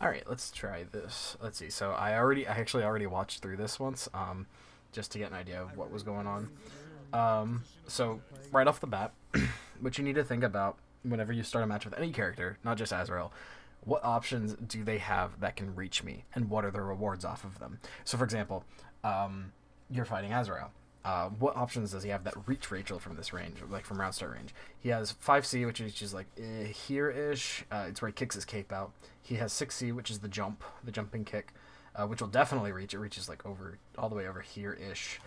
All right, let's try this. Let's see. So I actually already watched through this once, just to get an idea of what was going on. So right off the bat, what you need to think about whenever you start a match with any character, not just Azrael, what options do they have that can reach me, and what are the rewards off of them? So, for example, you're fighting Azrael. What options does he have that reach Rachel from this range, like from round start range? He has 5C, which is just like here-ish. It's where he kicks his cape out. He has 6C, which is the jumping kick, which will definitely reach. It reaches like over all the way over here-ish.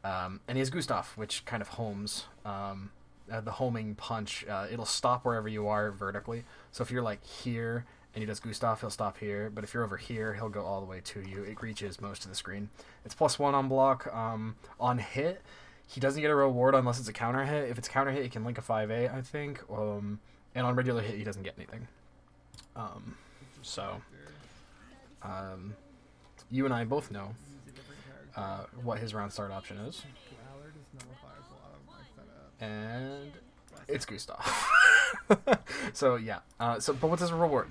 And he has Gustav, which kind of homes. The homing punch, it'll stop wherever you are vertically. So if you're like here and he does Gustav, he'll stop here. But if you're over here, he'll go all the way to you. It reaches most of the screen. It's +1 on block. On hit, he doesn't get a reward unless it's a counter hit. If it's a counter hit, he can link a 5A, I think. And on regular hit, he doesn't get anything. So, you and I both know what his round start option is. And it's Gustav. So yeah. But what's his reward?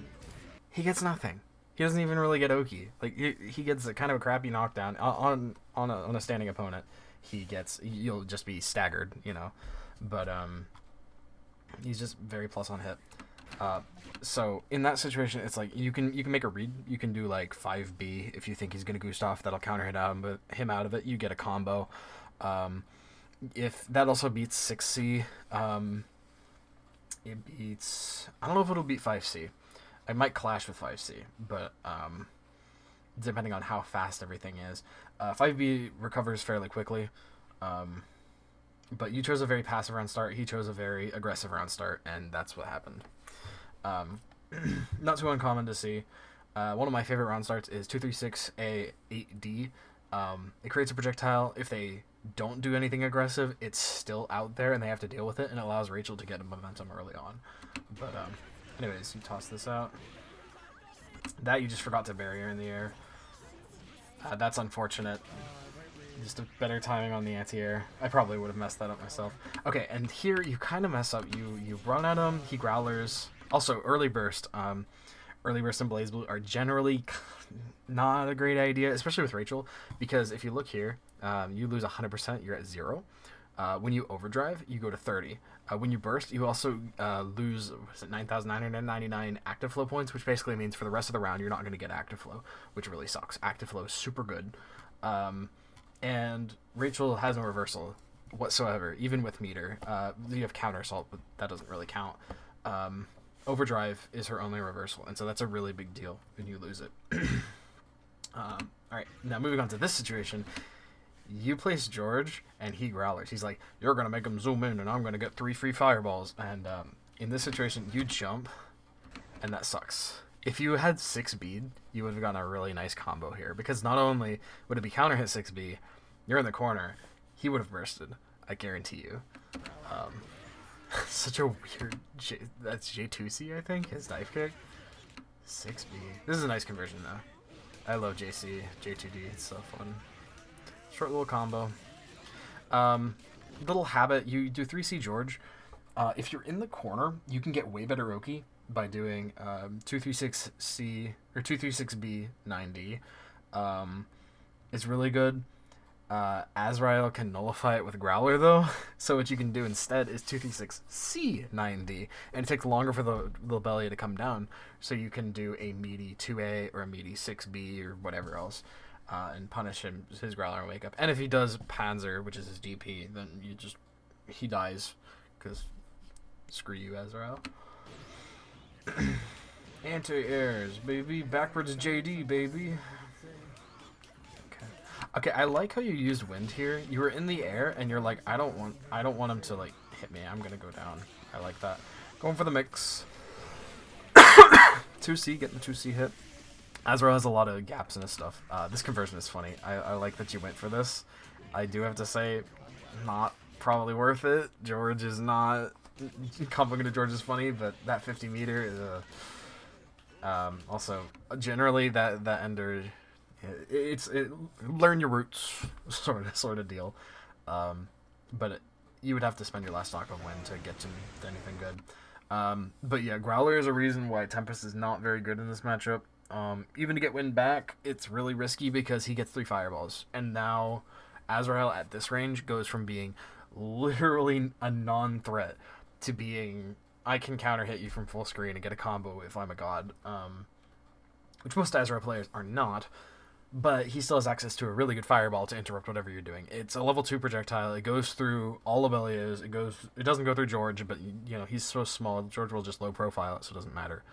He gets nothing. He doesn't even really get Oki. Like he gets a kind of a crappy knockdown on a standing opponent. You'll just be staggered, you know. But he's just very plus on hit. So in that situation, it's like you can make a read. You can do like 5B if you think he's gonna Gustav. That'll counter hit him out of it. You get a combo. If that also beats 6C, it beats... I don't know if it'll beat 5C. I might clash with 5C, but depending on how fast everything is. 5B recovers fairly quickly, but you chose a very passive round start. He chose a very aggressive round start, and that's what happened. Not too uncommon to see. One of my favorite round starts is 236A8D. It creates a projectile. If they don't do anything aggressive, it's still out there and they have to deal with it, and it allows Rachel to get a momentum early on. But anyways, you toss this out. That you just forgot to barrier in the air. That's unfortunate. Just a better timing on the anti-air. I probably would have messed that up myself. Okay, and here you kind of mess up. You run at him, he growlers. Also, early burst. Early burst and BlazBlue are generally not a great idea, especially with Rachel, because if you look here, you lose 100%, you're at 0. When you overdrive, you go to 30. When you burst, you also lose 9,999 active flow points, which basically means for the rest of the round, you're not going to get active flow, which really sucks. Active flow is super good. And Rachel has no reversal whatsoever, even with meter. You have counter assault, but that doesn't really count. Overdrive is her only reversal, and so that's a really big deal when you lose it. Alright, now moving on to this situation. You place George, and he growlers. He's like, you're going to make him zoom in, and I'm going to get 3 free fireballs. And in this situation, you jump, and that sucks. If you had 6B, you would have gotten a really nice combo here, because not only would it be counter hit 6B, you're in the corner, he would have bursted, I guarantee you. Such a weird that's J2C, I think, his dive kick. 6B. This is a nice conversion though. I love J2D, it's so fun. Short little combo. Little habit, you do 3C George. If you're in the corner, you can get way better Oki by doing 236C or 236B 9D. It's really good. Azrael can nullify it with Growler, though. So what you can do instead is 236C 9D, and it takes longer for the little belly to come down. So you can do a meaty 2A or a meaty 6B or whatever else, and punish his Growler and wake up. And if he does Panzer, which is his DP, then he dies, because screw you, Azrael. Anti-airs, baby. Backwards JD, baby. Okay, I like how you used wind here. You were in the air, and you're like, I don't want him to like hit me. I'm gonna go down. I like that. Going for the mix. 2C, getting the 2C hit. Azrael has a lot of gaps in his stuff. This conversion is funny. I like that you went for this. I do have to say, not probably worth it. George is not. Comboing to George is funny, but that 50 meter is also generally that ender. It's learn your roots sort of deal, but you would have to spend your last stock of wind to get to anything good. But yeah, Growler is a reason why Tempest is not very good in this matchup. Even to get wind back, it's really risky because he gets 3 fireballs. And now Azrael at this range goes from being literally a non-threat to being, I can counter hit you from full screen and get a combo if I'm a god. Which most Azrael players are not. But he still has access to a really good fireball to interrupt whatever you're doing. It's a level 2 projectile. It goes through all of Elia's. It doesn't go through George, but you know he's so small. George will just low profile it, so it doesn't matter.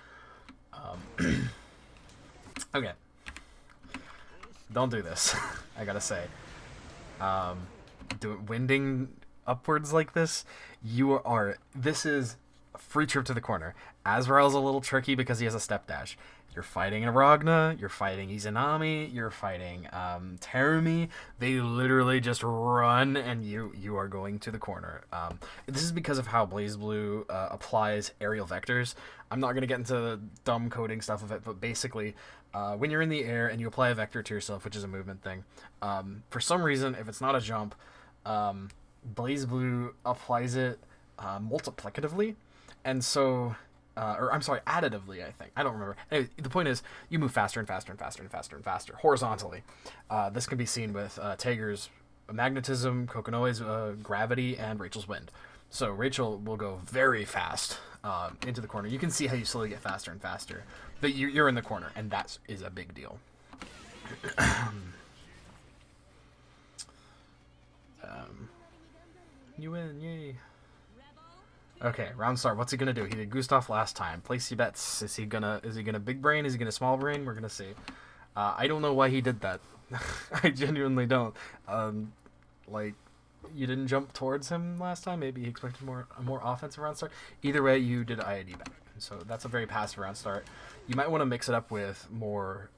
Okay. Don't do this. I gotta say. Winding upwards like this, this is a free trip to the corner. Azrael's a little tricky because he has a step dash. You're fighting Aragna, you're fighting Izanami, you're fighting Terumi. They literally just run and you are going to the corner. This is because of how BlazBlue applies aerial vectors. I'm not going to get into the dumb coding stuff of it, but basically when you're in the air and you apply a vector to yourself, which is a movement thing, for some reason, if it's not a jump, BlazBlue applies it multiplicatively. And so... or I'm sorry, additively, I think. I don't remember. Anyway, the point is, you move faster and faster and faster and faster and faster, horizontally. This can be seen with Tager's magnetism, Kokonoe's gravity, and Rachel's wind. So Rachel will go very fast into the corner. You can see how you slowly get faster and faster. But you're in the corner, and that is a big deal. You win, yay. Okay, round start. What's he gonna do? He did Gustav last time. Place your bets. Is he gonna big brain? Is he gonna small brain? We're gonna see. I don't know why he did that. I genuinely don't. Like, you didn't jump towards him last time. Maybe he expected a more offensive round start. Either way, you did IID back. So that's a very passive round start. You might want to mix it up with more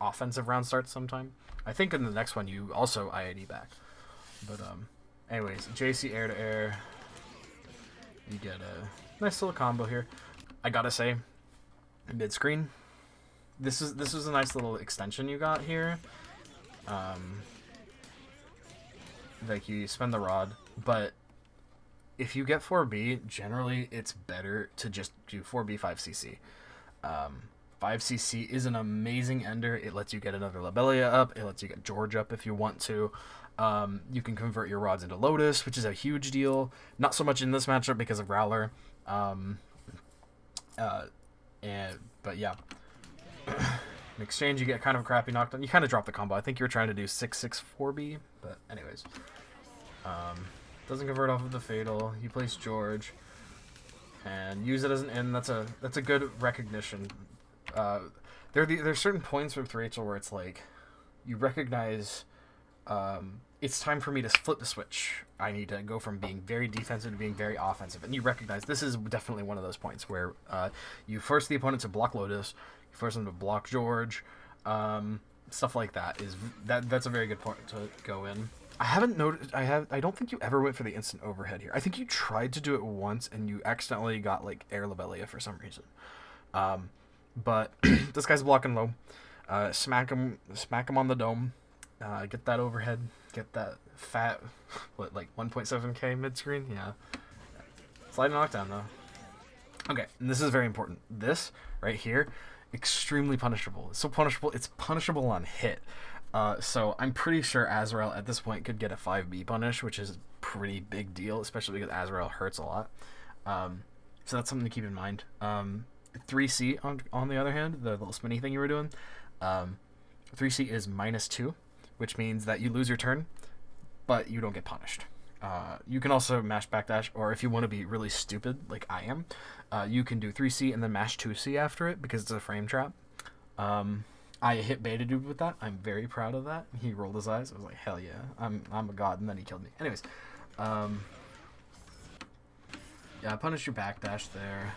offensive round starts sometime. I think in the next one you also IID back. But anyways, JC air to air. You get a nice little combo here. I gotta say, mid screen. This was a nice little extension you got here. Like you spend the rod, but if you get 4B, generally it's better to just do 4B 5cc. 5cc is an amazing ender. It lets you get another Lobelia up. It lets you get George up if you want to. You can convert your rods into Lotus, which is a huge deal. Not so much in this matchup because of Growler. But yeah. In exchange, you get kind of a crappy knockdown. You kind of drop the combo. I think you were trying to do 6-6-4B, but anyways. Doesn't convert off of the Fatal. You place George and use it as an in. That's a good recognition. There's certain points with Rachel where it's like you recognize it's time for me to flip the switch. I need to go from being very defensive to being very offensive, and you recognize this is definitely one of those points where you force the opponent to block Lotus, you force them to block George, stuff like that. That's a very good point to go in. I haven't noticed. I don't think you ever went for the instant overhead here. I think you tried to do it once and you accidentally got like air Lobelia for some reason. But this guy's blocking low. Smack him on the dome. Get that overhead. Get that fat, like 1.7k mid screen. Yeah. Slide knockdown though. Okay, and this is very important. This right here, extremely punishable. It's so punishable. It's punishable on hit. So I'm pretty sure Azrael at this point could get a 5B punish, which is a pretty big deal, especially because Azrael hurts a lot. So that's something to keep in mind. 3C on the other hand, the little spinny thing you were doing, 3C is -2, which means that you lose your turn, but you don't get punished. You can also mash backdash, or if you want to be really stupid like I am, you can do 3C and then mash 2C after it because it's a frame trap. I hit Beta Dude with that. I'm very proud of that. He rolled his eyes. I was like, hell yeah, I'm a god, and then he killed me. Anyways, yeah, punish your backdash there.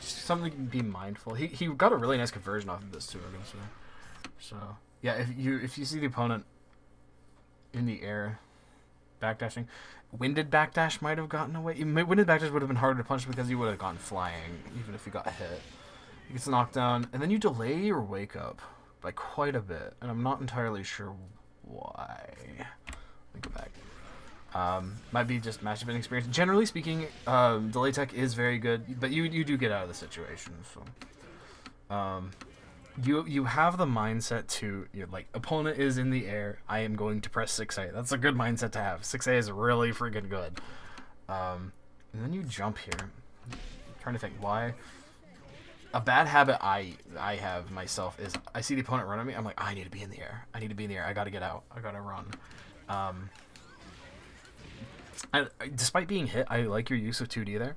Just something to be mindful. He got a really nice conversion off of this too, I'm gonna say. So yeah, if you see the opponent in the air backdashing, winded backdash might have gotten away. Winded backdash would have been harder to punch because you would have gone flying even if you got hit. He gets knocked down, and then you delay your wake up by quite a bit, and I'm not entirely sure why. Let me go back. Might be just matchup inexperience. Generally speaking, delay tech is very good, but you do get out of the situation. So You have the mindset to, you're like, opponent is in the air, I am going to press 6A. That's a good mindset to have. 6A is really freaking good. And then you jump here. I'm trying to think why. A bad habit I have myself is I see the opponent run at me. I'm like, I need to be in the air. I need to be in the air. I gotta get out. I gotta run. Despite being hit, I like your use of 2D there.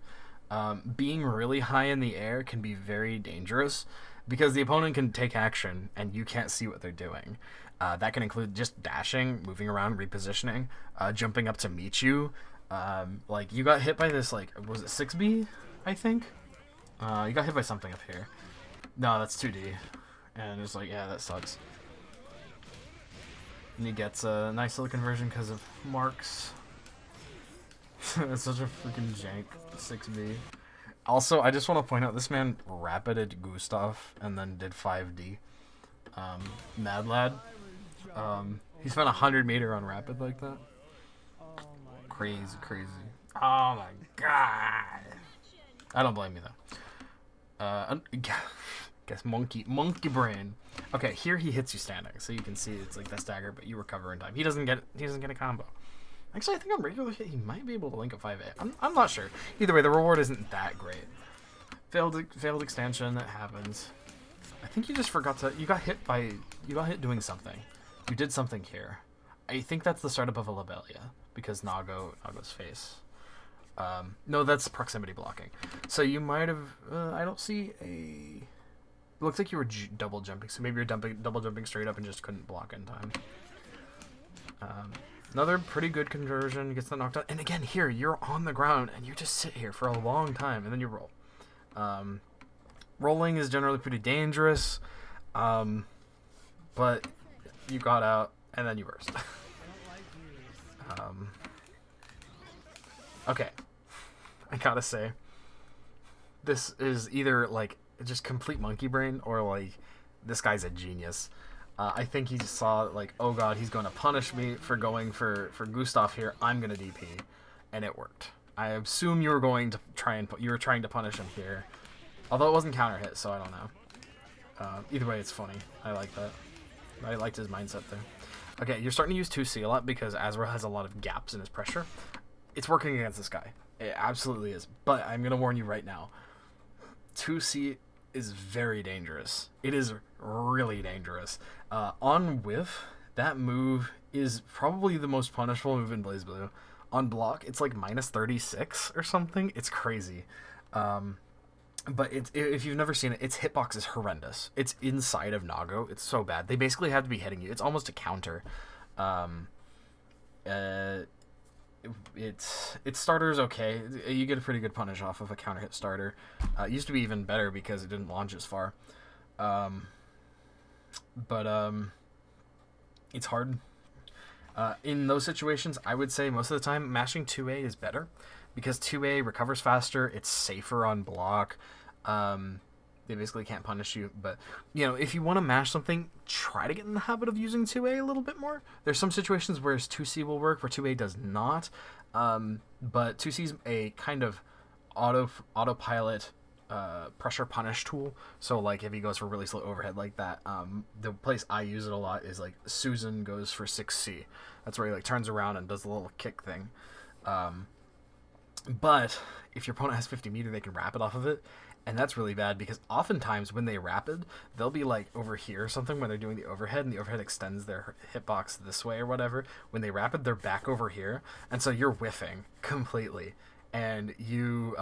Being really high in the air can be very dangerous because the opponent can take action and you can't see what they're doing. That can include just dashing, moving around, repositioning, jumping up to meet you. Like, you got hit by this, like, was it 6B, I think? You got hit by something up here. No, that's 2D. And it's like, yeah, that sucks. And he gets a nice little conversion because of marks. It's such a freaking jank 6B. Also, I just want to point out, this man rapided Gustav and then did 5D. Mad Lad. He spent 100 meter on rapid like that. Crazy, crazy. Oh my god. I don't blame you though. Guess monkey brain. Okay, here he hits you standing, so you can see it's like that stagger, but you recover in time. He doesn't get a combo. Actually, I think on regular hit he might be able to link a 5A. I'm not sure. Either way, the reward isn't that great. Failed extension, that happens. I think you just forgot to. You got hit doing something. You did something here. I think that's the startup of a Lobelia because Nago's face. No, that's proximity blocking. So you might have. I don't see a. It looks like you were double jumping, so maybe you're double jumping straight up and just couldn't block in time. Another pretty good conversion, gets that knocked out. And again, here, you're on the ground, and you just sit here for a long time, and then you roll. Rolling is generally pretty dangerous, but you got out, and then you burst. Okay, I gotta say, this is either, like, just complete monkey brain, or, like, this guy's a genius. I think he just saw, like, oh god, he's going to punish me for going for Gustav here. I'm going to DP. And it worked. I assume you were going to you were trying to punish him here. Although it wasn't counter hit, so I don't know. Either way, it's funny. I like that. I liked his mindset there. Okay, you're starting to use 2C a lot because Azrael has a lot of gaps in his pressure. It's working against this guy. It absolutely is. But I'm going to warn you right now. 2C is very dangerous. It is really dangerous. On whiff, that move is probably the most punishable move in BlazBlue. On block, it's like minus 36 or something. It's crazy. But if you've never seen it, its hitbox is horrendous. It's inside of Nago. It's so bad. They basically have to be hitting you. It's almost a counter. Its starter is okay. You get a pretty good punish off of a counter hit starter. It used to be even better because it didn't launch as far. It's hard. In those situations, I would say most of the time mashing 2A is better because 2A recovers faster. It's safer on block. They basically can't punish you, but you know, if you want to mash something, try to get in the habit of using 2A a little bit more. There's some situations where 2C will work, where 2A does not. But 2C is a kind of autopilot pressure punish tool. So like if he goes for really slow overhead like that, the place I use it a lot is like Susan goes for 6C. That's where he like turns around and does the little kick thing. But if your opponent has 50 meter, they can rapid off of it. And that's really bad because oftentimes when they rapid, they'll be like over here or something when they're doing the overhead, and the overhead extends their hitbox this way or whatever. When they rapid, they're back over here. And so you're whiffing completely. And you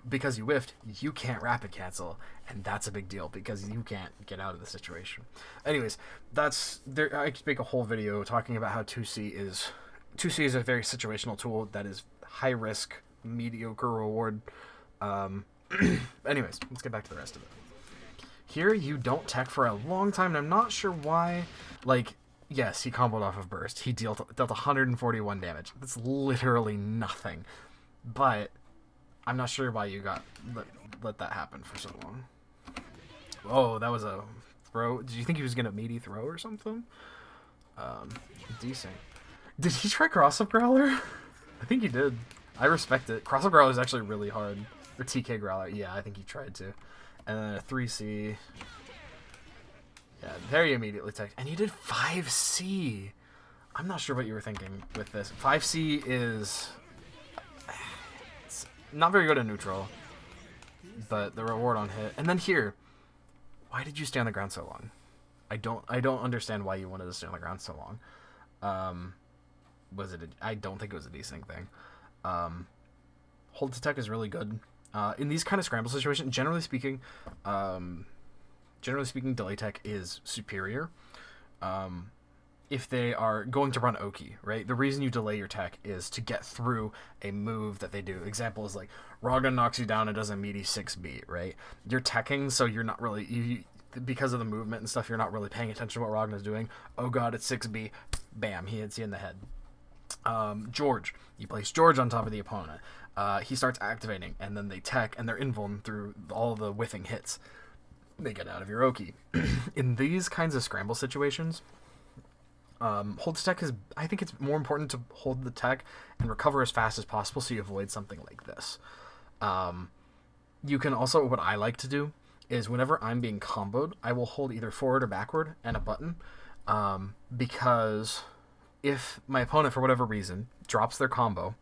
because you whiffed, you can't rapid cancel. And that's a big deal because you can't get out of the situation. Anyways, I could make a whole video talking about how 2C is a very situational tool that is high risk, mediocre reward. Anyways, let's get back to the rest of it. Here, you don't tech for a long time, and I'm not sure why. Like, yes, he comboed off of burst. He dealt 141 damage. That's literally nothing. But I'm not sure why you let that happen for so long. Oh, that was a throw. Did you think he was gonna meaty throw or something? Decent. Did he try cross-up growler? I think he did. I respect it. Cross-up growler is actually really hard. Or TK growler. Yeah, I think he tried to. and then a 3C. Yeah, there you immediately tech. And you did 5C. I'm not sure what you were thinking with this. 5C is... It's not very good at neutral, but the reward on hit. And then here, why did you stay on the ground so long? I don't understand why you wanted to stay on the ground so long. Was it? I don't think it was a decent thing. Hold to tech is really good. In these kind of scramble situations, generally speaking, delay tech is superior. If they are going to run Oki, right? The reason you delay your tech is to get through a move that they do. Example is like Ragna knocks you down and does a meaty 6 beat, right? You're teching, so you're not really because of the movement and stuff. You're not really paying attention to what Ragna's doing. Oh god, it's 6B, bam, he hits you in the head. George, you place George on top of the opponent. He starts activating, and then they tech, and they're invuln through all the whiffing hits. They get out of your Oki. In these kinds of scramble situations, hold to tech is, I think it's more important to hold the tech and recover as fast as possible so you avoid something like this. You can also, what I like to do is whenever I'm being comboed, I will hold either forward or backward and a button, because if my opponent, for whatever reason, drops their combo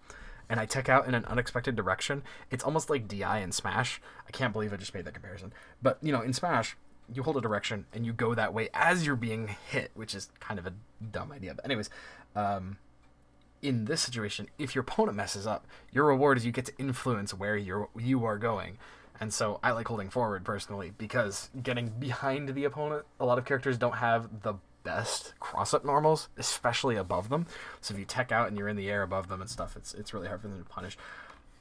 and I tech out in an unexpected direction, it's almost like DI in Smash. I can't believe I just made that comparison. But, in Smash, you hold a direction and you go that way as you're being hit, which is kind of a dumb idea. But anyways, in this situation, if your opponent messes up, your reward is you get to influence where you are going. And so I like holding forward personally, because getting behind the opponent, a lot of characters don't have the best cross-up normals, especially above them. So if you tech out and you're in the air above them and stuff, it's really hard for them to punish.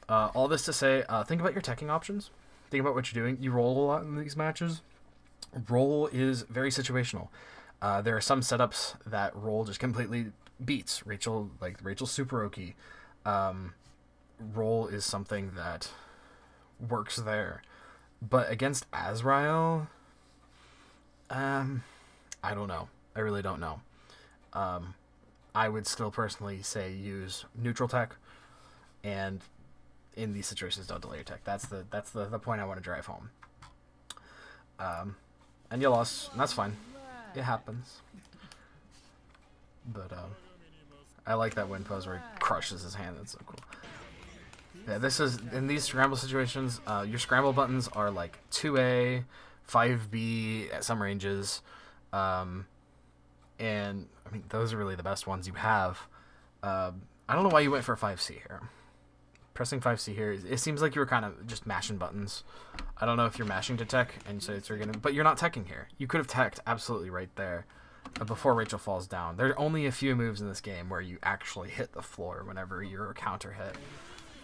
All this to say, think about your teching options. Think about what you're doing. You roll a lot in these matches. Roll is very situational. There are some setups that roll just completely beats. Rachel's Super Oki. Roll is something that works there. But against Azrael, I don't know. I really don't know. I would still personally say use neutral tech, and in these situations don't delay your tech. That's the point I want to drive home. And you lost, and that's fine. It happens. But I like that win pose where he crushes his hand. That's so cool. Yeah, this is, in these scramble situations, your scramble buttons are like 2A, 5B at some ranges, and I mean those are really the best ones you have. I don't know why you went for 5C here. Pressing 5C here, it seems like you were kind of just mashing buttons. I don't know if you're mashing to tech, and so it's gonna, but you're not teching here. You could have teched absolutely right there before Rachel falls down. There are only a few moves in this game where you actually hit the floor whenever your counter hit.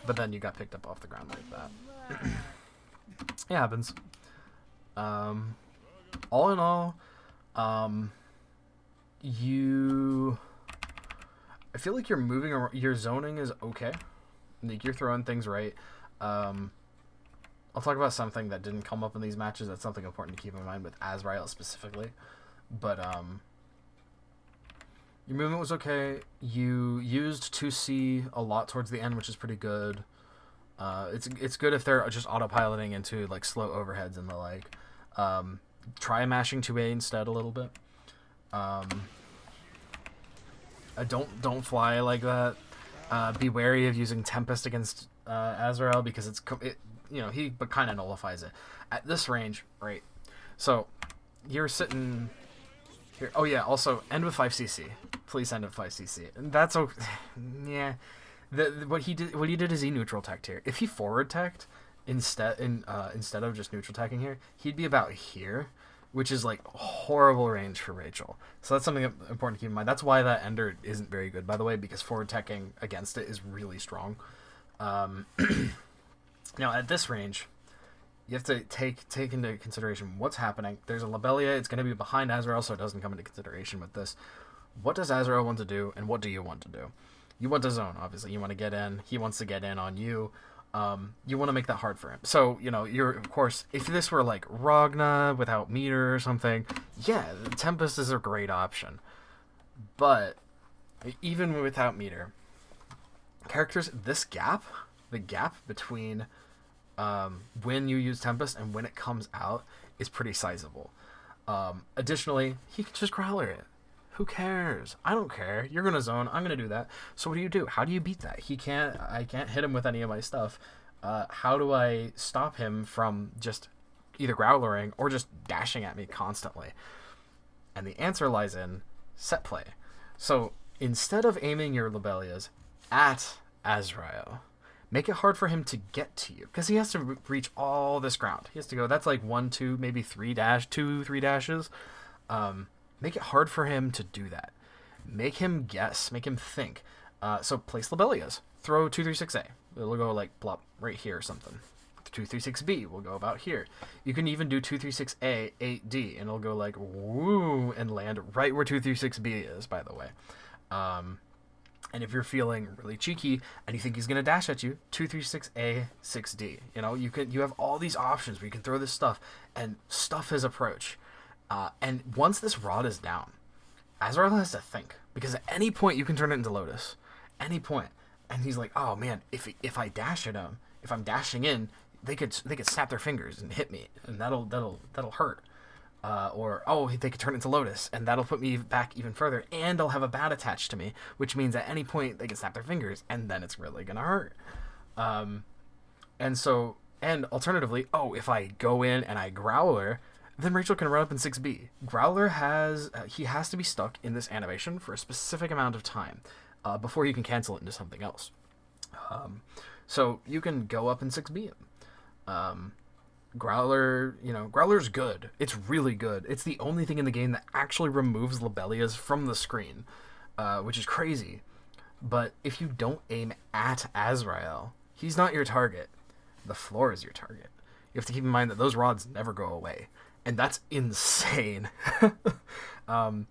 But then you got picked up off the ground like that. It happens. All in all, I feel like you're moving around, your zoning is okay. Like, you're throwing things right. I'll talk about something that didn't come up in these matches. That's something important to keep in mind with Azrael specifically. But, your movement was okay. You used 2C a lot towards the end, which is pretty good. It's good if they're just autopiloting into like slow overheads and the like. Try mashing 2A instead a little bit. Don't fly like that. Be wary of using Tempest against Azrael, because he kind of nullifies it at this range, right? So you're sitting here. Oh yeah, also end with 5cc. Please end with 5cc. And that's okay. Yeah. What he did is he neutral teched here. If he forward teched instead of just neutral teching here, he'd be about here, which is like horrible range for Rachel. So that's something important to keep in mind. That's why that ender isn't very good, by the way, because forward teching against it is really strong. Now at this range, you have to take into consideration what's happening. There's a Lobelia. It's going to be behind Azrael, so it doesn't come into consideration with this. What does Azrael want to do, and what do you want to do? You want to zone, obviously. You want to get in. He wants to get in on you. You want to make that hard for him. So, you're, of course, if this were like Ragna without meter or something, yeah, Tempest is a great option. But even without meter, characters, the gap between when you use Tempest and when it comes out is pretty sizable. Additionally, he can just Growler it. Who cares? I don't care. You're gonna zone. I'm gonna do that. So what do? How do you beat that? I can't hit him with any of my stuff. How do I stop him from just either growlering or just dashing at me constantly? And the answer lies in set play. So instead of aiming your Lobelias at Azrael, make it hard for him to get to you, because he has to reach all this ground. He has to go, that's like 1, 2, maybe 3 dashes. Make it hard for him to do that. Make him guess, make him think. So place Lobelias. Throw 236A. It'll go like plop right here or something. 236B will go about here. You can even do 236A 8D, and it'll go like woo and land right where 236B is, by the way. And if you're feeling really cheeky and you think he's gonna dash at you, 236A 6D. You have all these options where you can throw this stuff and stuff his approach. And once this rod is down, Azrael has to think, because at any point you can turn it into Lotus, any point. And he's like, oh man, if I dash at him, if I'm dashing in, they could snap their fingers and hit me, and that'll hurt. Or they could turn it into Lotus, and that'll put me back even further, and I'll have a bat attached to me, which means at any point they can snap their fingers, and then it's really gonna hurt. And alternatively, if I go in and I Growler, then Rachel can run up in 6B. Growler has to be stuck in this animation for a specific amount of time before you can cancel it into something else. So you can go up in 6B. Growler's good. It's really good. It's the only thing in the game that actually removes Lobelias from the screen, which is crazy. But if you don't aim at Azrael, he's not your target. The floor is your target. You have to keep in mind that those rods never go away, and that's insane. I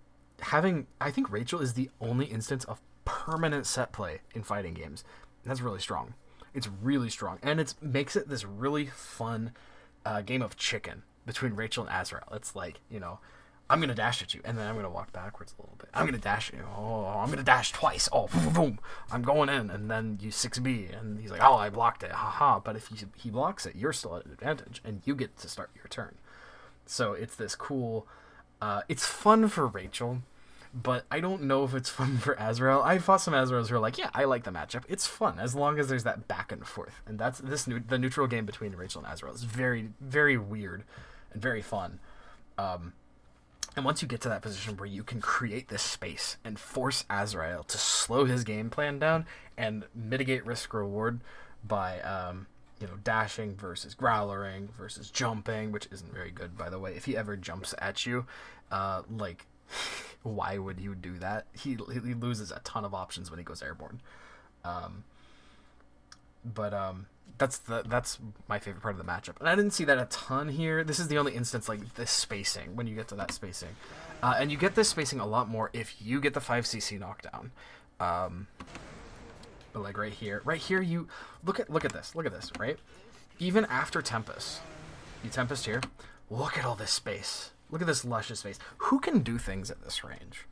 think Rachel is the only instance of permanent set play in fighting games, and that's really strong. It's really strong, and it makes it this really fun game of chicken between Rachel and Azrael. It's like, I'm going to dash at you, and then I'm going to walk backwards a little bit. I'm going to dash at you. Oh, I'm going to dash twice. Oh, boom, boom. I'm going in, and then you 6B, and he's like, oh, I blocked it. Haha. But if he blocks it, you're still at an advantage, and you get to start your turn. So it's this cool... it's fun for Rachel, but I don't know if it's fun for Azrael. I fought some Azraels who are like, yeah, I like the matchup. It's fun as long as there's that back and forth. And that's the neutral game between Rachel and Azrael is very, very weird and very fun. And once you get to that position where you can create this space and force Azrael to slow his game plan down and mitigate risk reward by dashing versus growlering versus jumping, which isn't very good, by the way. If he ever jumps at you, why would you do that? He loses a ton of options when he goes airborne. That's my favorite part of the matchup, and I didn't see that a ton here. This is the only instance like this spacing, when you get to that spacing, and you get this spacing a lot more if you get the 5cc knockdown. But like right here, you look at this, right? Even after Tempest, you Tempest here. Look at all this space. Look at this luscious space. Who can do things at this range?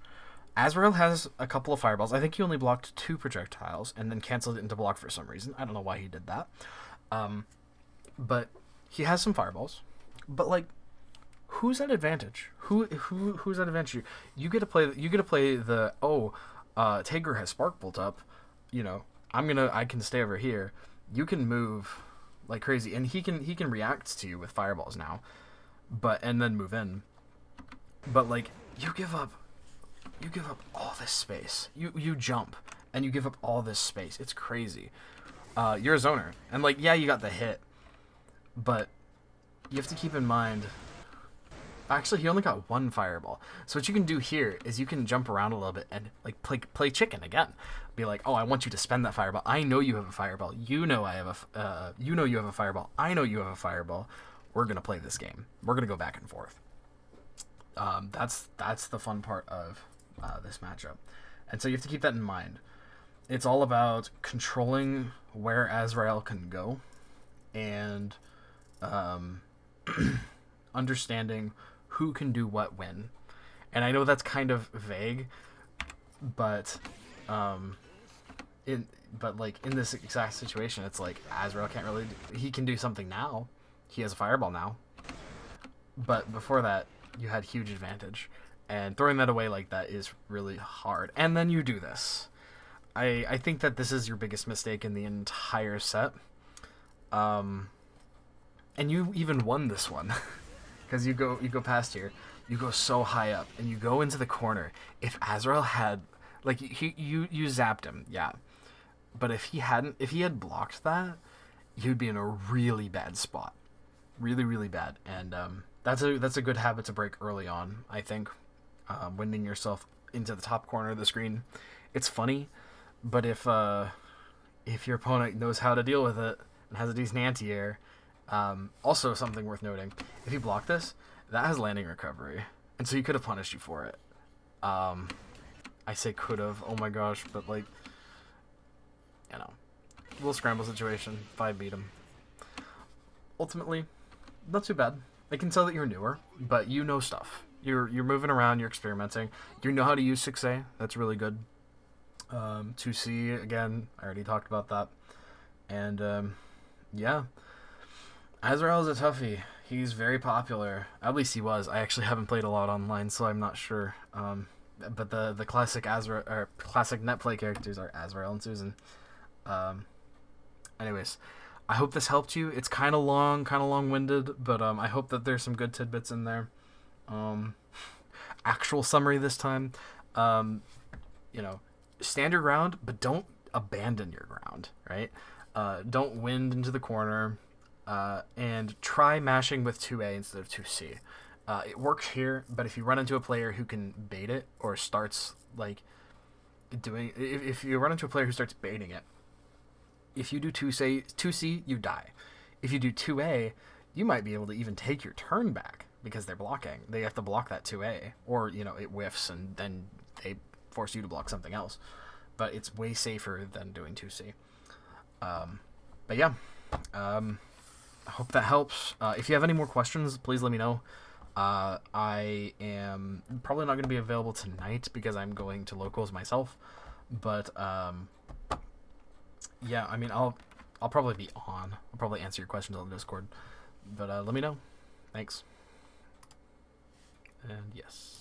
Azrael has a couple of fireballs. I think he only blocked 2 projectiles and then canceled it into block for some reason. I don't know why he did that. But he has some fireballs. But like, who's at advantage? Who's at advantage? You get to play the Tager has Spark Bolt up. I can stay over here. You can move like crazy, and he can react to you with fireballs now, and then move in. But like, you give up all this space. You jump and you give up all this space. It's crazy. You're a zoner, and like, yeah, you got the hit, but you have to keep in mind. Actually, he only got 1 fireball. So what you can do here is you can jump around a little bit and like play chicken again. Be like, oh, I want you to spend that fireball. I know you have a fireball. You know you have a fireball. I know you have a fireball. We're gonna play this game. We're gonna go back and forth. That's the fun part of this matchup, and so you have to keep that in mind. It's all about controlling where Azrael can go, and understanding who can do what when. And I know that's kind of vague, but But like in this exact situation, it's like Azrael can't really. He can do something now. He has a fireball now. But before that, you had huge advantage, and throwing that away like that is really hard. And then you do this. I think that this is your biggest mistake in the entire set. And you even won this one, because you go past here, you go so high up, and you go into the corner. If Azrael had, like, you zapped him, yeah, but if he had blocked that, you'd be in a really bad spot, really bad. And that's a good habit to break early on, I think. Winding yourself into the top corner of the screen, it's funny, but if your opponent knows how to deal with it and has a decent anti-air. Also, something worth noting, if you block this, that has landing recovery, and so he could have punished you for it. I say could have, oh my gosh, but like, you know, little scramble situation, if I beat him. Ultimately, not too bad. I can tell that you're newer, but you know stuff. You're moving around, you're experimenting. You know how to use 6A, that's really good. 2C, again, I already talked about that. And, yeah. Azrael is a toughie. He's very popular. At least he was. I actually haven't played a lot online, so I'm not sure. But the classic Azrael or classic net play characters are Azrael and Susan. Anyways, I hope this helped you. It's kind of long-winded, but I hope that there's some good tidbits in there. Actual summary this time. You know, stand your ground, but don't abandon your ground. Right? Don't wind into the corner. And try mashing with 2A instead of 2C. It works here, but if you run into a player who can bait it or starts like doing, if you run into a player who starts baiting it, if you do 2C, you die. If you do 2A, you might be able to even take your turn back because they're blocking. They have to block that 2A, or you know it whiffs and then they force you to block something else. But it's way safer than doing 2C. But yeah. I hope that helps. If you have any more questions, please let me know. I am probably not going to be available tonight because I'm going to locals myself. But yeah, I mean, I'll probably be on. I'll probably answer your questions on the Discord. But let me know. Thanks. And yes.